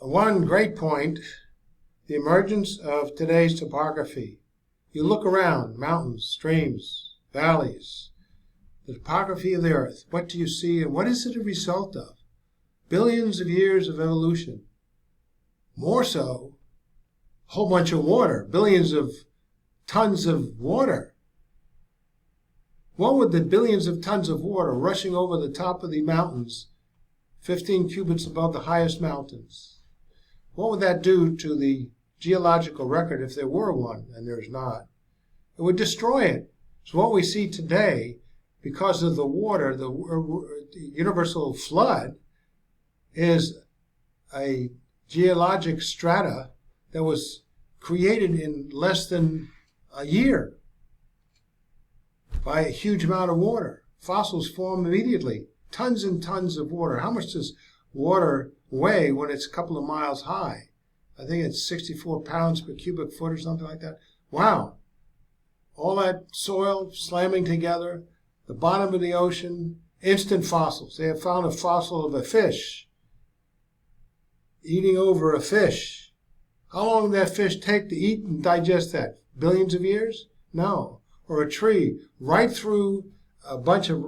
one great point, the emergence of today's topography. You look around, mountains, streams, valleys, the topography of the earth. What do you see and what is it a result of? Billions of years of evolution. More so, a whole bunch of water, billions of tons of water. What would the billions of tons of water rushing over the top of the mountains, 15 cubits above the highest mountains, what would that do to the geological record if there were one, and there's not? It would destroy it. So what we see today, because of the water, the universal flood, is a geologic strata that was created in less than a year by a huge amount of water. Fossils form immediately. Tons and tons of water. How much does water weigh when it's a couple of miles high? I think it's 64 pounds per cubic foot or something like that. Wow. All that soil slamming together, the bottom of the ocean, instant fossils. They have found a fossil of a fish eating over a fish. How long did that fish take to eat and digest that? Billions of years? No. Or a tree, right through a bunch of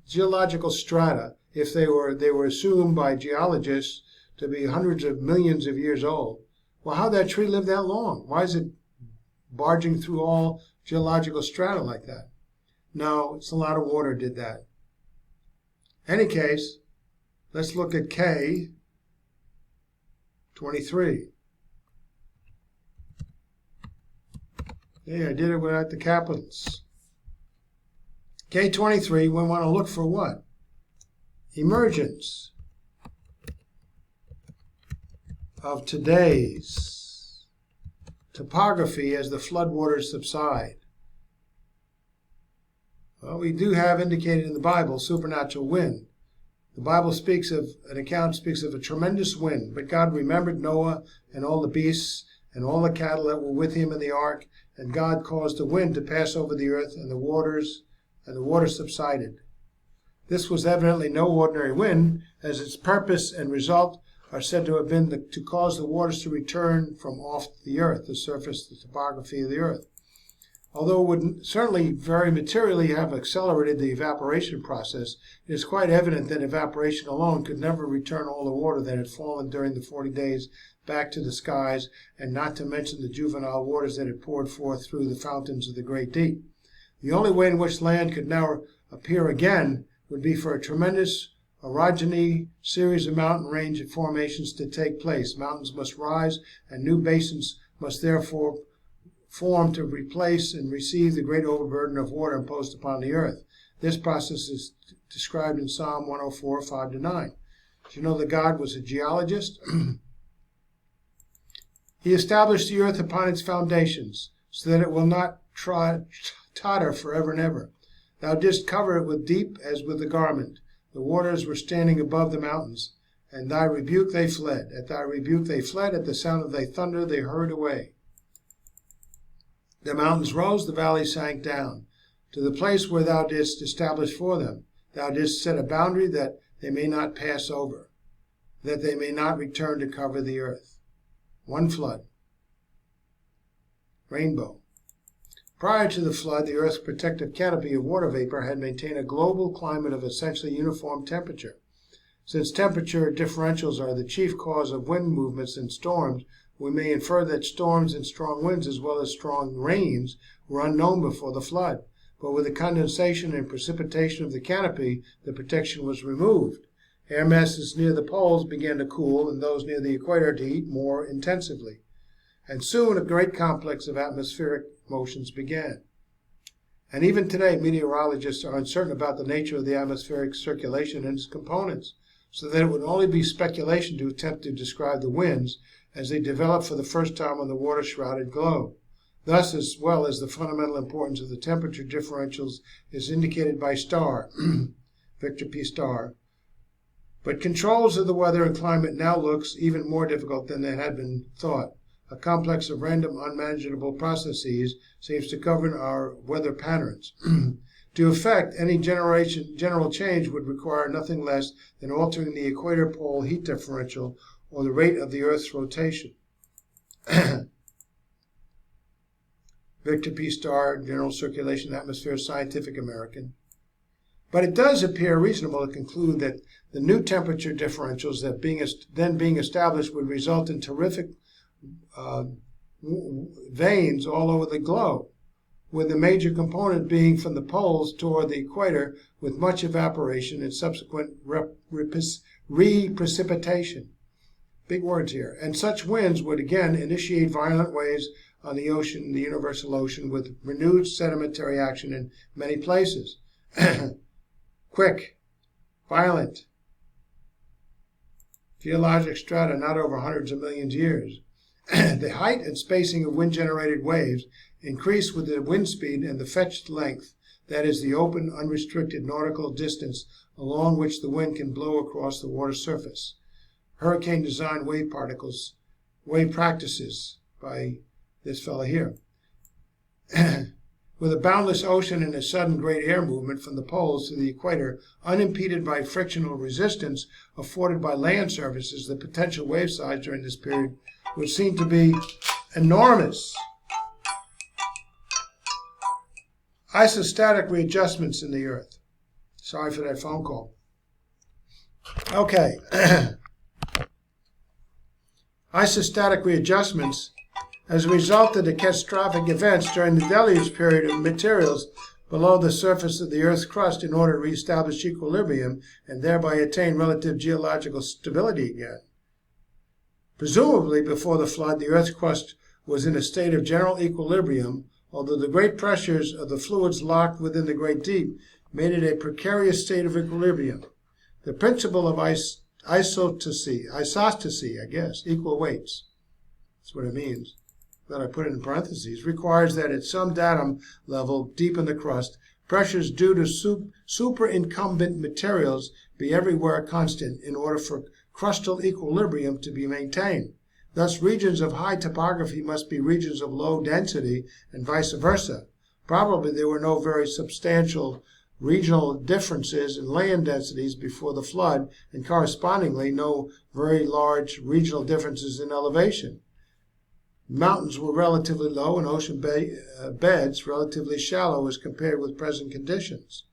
geological strata, if they were assumed by geologists to be hundreds of millions of years old. Well, how'd that tree live that long? Why is it barging through all geological strata like that? No, it's a lot of water did that. Any case, let's look at K23. Yeah, I did it without the capitals. K23, we want to look for what? Emergence of today's topography as the floodwaters subside. Well, we do have indicated in the Bible supernatural wind. The Bible speaks of, an account speaks of a tremendous wind, but God remembered Noah and all the beasts and all the cattle that were with him in the ark, and God caused the wind to pass over the earth, and the water subsided. This was evidently no ordinary wind, as its purpose and result are said to have been to cause the waters to return from off the earth, the surface, the topography of the earth. Although it would certainly very materially have accelerated the evaporation process, it is quite evident that evaporation alone could never return all the water that had fallen during the 40 days back to the skies, and not to mention the juvenile waters that had poured forth through the fountains of the great deep. The only way in which land could now appear again would be for a tremendous orogeny series of mountain range formations to take place. Mountains must rise, and new basins must therefore form to replace and receive the great overburden of water imposed upon the earth. This process is described in Psalm 104, 5-9. Did you know that God was a geologist? He established the earth upon its foundations, so that it will not totter forever and ever. Thou didst cover it with deep as with a garment. The waters were standing above the mountains, and thy rebuke they fled. At thy rebuke they fled, at the sound of thy thunder they hurried away. The mountains rose, the valleys sank down, to the place where thou didst establish for them. Thou didst set a boundary that they may not pass over, that they may not return to cover the earth. One flood. Rainbow. Prior to the flood, the Earth's protective canopy of water vapor had maintained a global climate of essentially uniform temperature. Since temperature differentials are the chief cause of wind movements and storms, we may infer that storms and strong winds as well as strong rains were unknown before the flood. But with the condensation and precipitation of the canopy, the protection was removed. Air masses near the poles began to cool, and those near the equator to heat more intensively. And soon a great complex of atmospheric motions began. And even today, meteorologists are uncertain about the nature of the atmospheric circulation and its components, so that it would only be speculation to attempt to describe the winds as they develop for the first time on the water-shrouded globe. Thus, as well as the fundamental importance of the temperature differentials is indicated by star, Victor P. Starr. But controls of the weather and climate now looks even more difficult than it had been thought. A complex of random, unmanageable processes seems to govern our weather patterns. To effect any general change would require nothing less than altering the equator pole heat differential or the rate of the Earth's rotation. Victor P. Starr, General Circulation Atmosphere, Scientific American. But it does appear reasonable to conclude that the new temperature differentials that being established would result in terrific veins all over the globe, with the major component being from the poles toward the equator, with much evaporation and subsequent re-precipitation. Big words here. And such winds would again initiate violent waves on the ocean, the universal ocean, with renewed sedimentary action in many places. Quick, violent, geologic strata not over hundreds of millions of years. The height and spacing of wind-generated waves increase with the wind speed and the fetched length, that is, the open, unrestricted nautical distance along which the wind can blow across the water surface. Hurricane design wave practices by this fellow here. With a boundless ocean and a sudden great air movement from the poles to the equator, unimpeded by frictional resistance afforded by land surfaces, the potential wave size during this period would seem to be enormous. Isostatic readjustments in the Earth. Sorry for that phone call. Okay. Isostatic readjustments as a result of the catastrophic events during the deluge period of materials below the surface of the Earth's crust in order to reestablish equilibrium and thereby attain relative geological stability again. Presumably before the flood, the Earth's crust was in a state of general equilibrium, although the great pressures of the fluids locked within the great deep made it a precarious state of equilibrium. The principle of isostasy, I guess, equal weights, that's what it means, that I put it in parentheses, requires that at some datum level deep in the crust, pressures due to superincumbent materials be everywhere constant in order for crustal equilibrium to be maintained. Thus, regions of high topography must be regions of low density and vice versa. Probably there were no very substantial regional differences in land densities before the flood, and correspondingly no very large regional differences in elevation. Mountains were relatively low and ocean beds relatively shallow as compared with present conditions.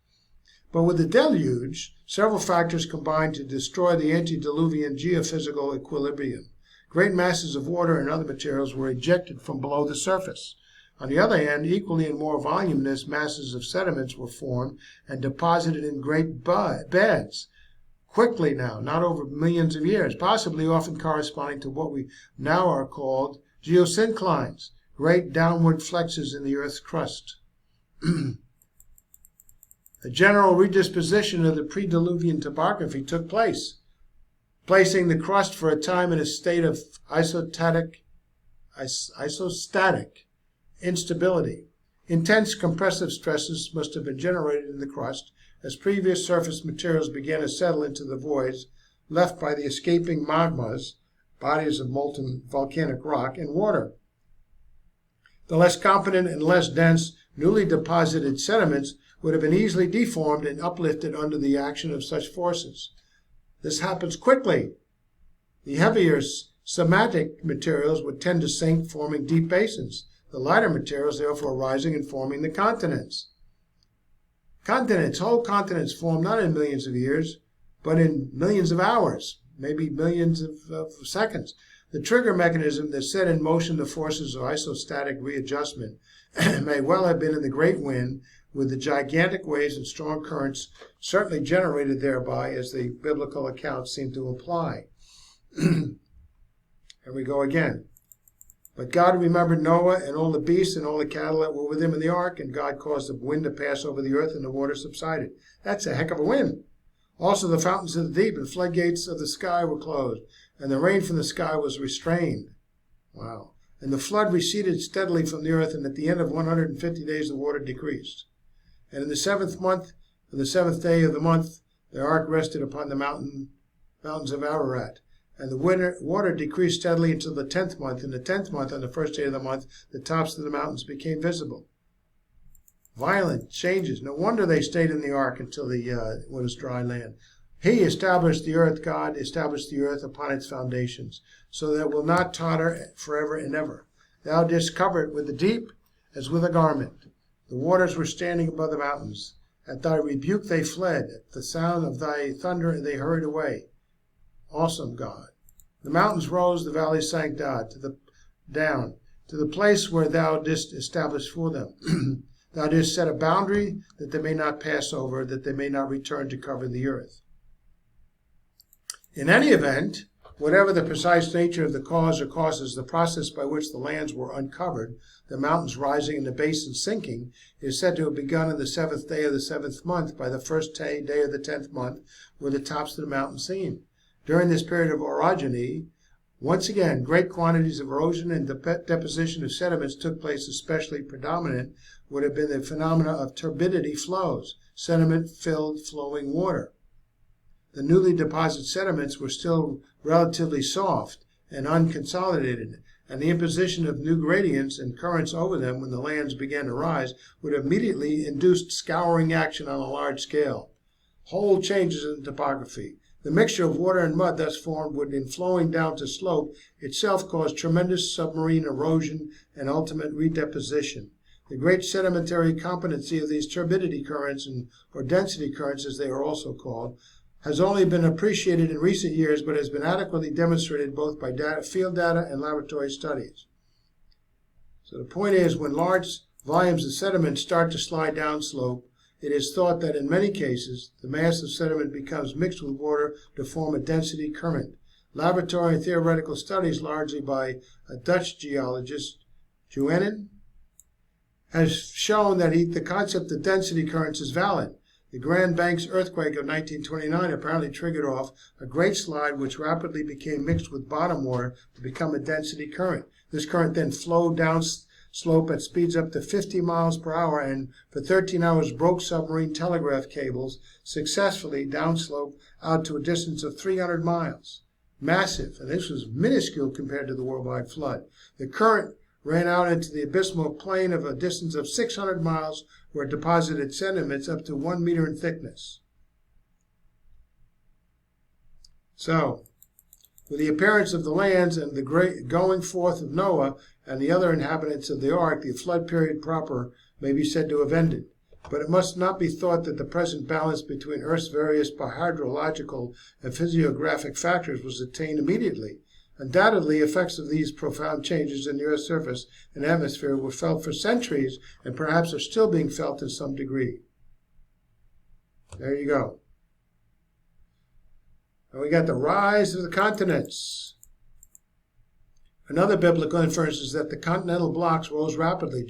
But with the deluge, several factors combined to destroy the antediluvian geophysical equilibrium. Great masses of water and other materials were ejected from below the surface. On the other hand, equally and more voluminous masses of sediments were formed and deposited in great beds. Quickly now, not over millions of years, possibly often corresponding to what we now are called geosynclines, great downward flexes in the Earth's crust. A general redisposition of the pre-diluvian topography took place, placing the crust for a time in a state of isostatic instability. Intense compressive stresses must have been generated in the crust as previous surface materials began to settle into the voids left by the escaping magmas, bodies of molten volcanic rock, and water. The less competent and less dense newly deposited sediments would have been easily deformed and uplifted under the action of such forces. This happens quickly. The heavier somatic materials would tend to sink, forming deep basins. The lighter materials, therefore, rising and forming the continents. Whole continents form not in millions of years, but in millions of hours, maybe millions of seconds. The trigger mechanism that set in motion the forces of isostatic readjustment may well have been in the great wind, with the gigantic waves and strong currents certainly generated thereby, as the biblical accounts seem to imply. Here we go again. But God remembered Noah and all the beasts and all the cattle that were with him in the ark, and God caused the wind to pass over the earth, and the water subsided. That's a heck of a wind. Also the fountains of the deep and floodgates of the sky were closed, and the rain from the sky was restrained. Wow. And the flood receded steadily from the earth, and at the end of 150 days the water decreased. And in the 7th month, on the 7th day of the month, the ark rested upon the mountains of Ararat. And the water decreased steadily until the 10th month. In the 10th month, on the 1st day of the month, the tops of the mountains became visible. Violent changes. No wonder they stayed in the ark until it was dry land. He established the earth, God established the earth upon its foundations, so that it will not totter forever and ever. Thou didst cover it with the deep as with a garment. The waters were standing above the mountains. At thy rebuke they fled. At the sound of thy thunder they hurried away. Awesome God. The mountains rose, the valleys sank down to the place where thou didst establish for them. Thou didst set a boundary that they may not pass over, that they may not return to cover the earth. In any event, whatever the precise nature of the cause or causes, the process by which the lands were uncovered, the mountains rising and the basins sinking, is said to have begun on the 7th day of the 7th month. By the first day of the 10th month were the tops of the mountains seen. During this period of orogeny, once again, great quantities of erosion and deposition of sediments took place. Especially predominant would have been the phenomena of turbidity flows, sediment-filled flowing water. The newly deposited sediments were still relatively soft and unconsolidated, and the imposition of new gradients and currents over them when the lands began to rise would have immediately induced scouring action on a large scale. Whole changes in topography. The mixture of water and mud thus formed would, in flowing down to slope, itself cause tremendous submarine erosion and ultimate redeposition. The great sedimentary competency of these turbidity currents, or density currents as they are also called, has only been appreciated in recent years, but has been adequately demonstrated both by field data and laboratory studies. So the point is, when large volumes of sediment start to slide downslope, it is thought that in many cases, the mass of sediment becomes mixed with water to form a density current. Laboratory and theoretical studies, largely by a Dutch geologist, Juenen, has shown that the concept of density currents is valid. The Grand Banks earthquake of 1929 apparently triggered off a great slide which rapidly became mixed with bottom water to become a density current. This current then flowed down slope at speeds up to 50 miles per hour and for 13 hours broke submarine telegraph cables successfully downslope out to a distance of 300 miles. Massive, and this was minuscule compared to the worldwide flood. The current ran out into the abysmal plain of a distance of 600 miles where it deposited sediments up to 1 meter in thickness. So, with the appearance of the lands and the great going forth of Noah and the other inhabitants of the ark, the flood period proper may be said to have ended. But it must not be thought that the present balance between Earth's various hydrological and physiographic factors was attained immediately. Undoubtedly, effects of these profound changes in the Earth's surface and atmosphere were felt for centuries and perhaps are still being felt in some degree. There you go. And we got the rise of the continents. Another biblical inference is that the continental blocks rose rapidly,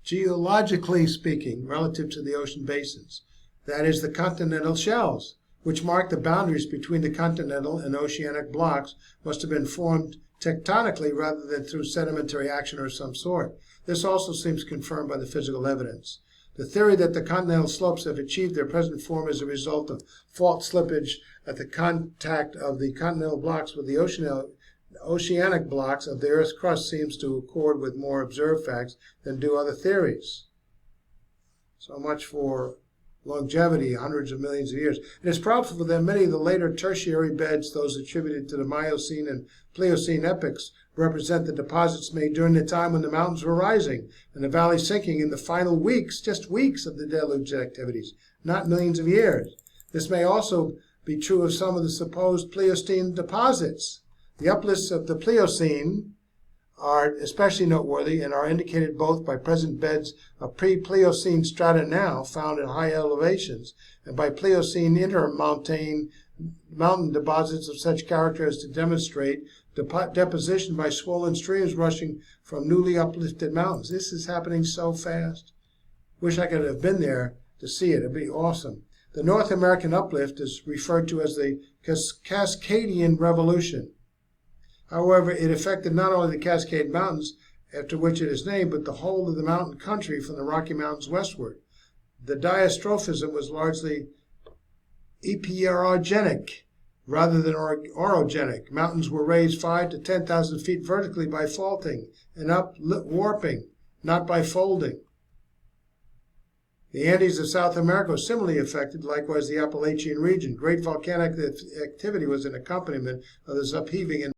geologically speaking, relative to the ocean basins. That is, the continental shelves, which mark the boundaries between the continental and oceanic blocks, must have been formed tectonically rather than through sedimentary action of some sort. This also seems confirmed by the physical evidence. The theory that the continental slopes have achieved their present form as a result of fault slippage at the contact of the continental blocks with the oceanic blocks of the Earth's crust seems to accord with more observed facts than do other theories. So much for longevity, hundreds of millions of years. It is probable that many of the later tertiary beds, those attributed to the Miocene and Pliocene epochs, represent the deposits made during the time when the mountains were rising and the valley sinking in the final weeks, just weeks of the deluge activities, not millions of years. This may also be true of some of the supposed Pliocene deposits. The uplifts of the Pliocene are especially noteworthy and are indicated both by present beds of pre-Pliocene strata now found at high elevations and by Pliocene intermontane mountain deposits of such character as to demonstrate deposition by swollen streams rushing from newly uplifted mountains. This is happening so fast. Wish I could have been there to see it. It'd be awesome. The North American uplift is referred to as the Cascadian Revolution. However, it affected not only the Cascade Mountains, after which it is named, but the whole of the mountain country from the Rocky Mountains westward. The diastrophism was largely epeirogenic rather than orogenic. Mountains were raised 5,000 to 10,000 feet vertically by faulting and warping, not by folding. The Andes of South America was similarly affected, likewise the Appalachian region. Great volcanic activity was an accompaniment of this upheaving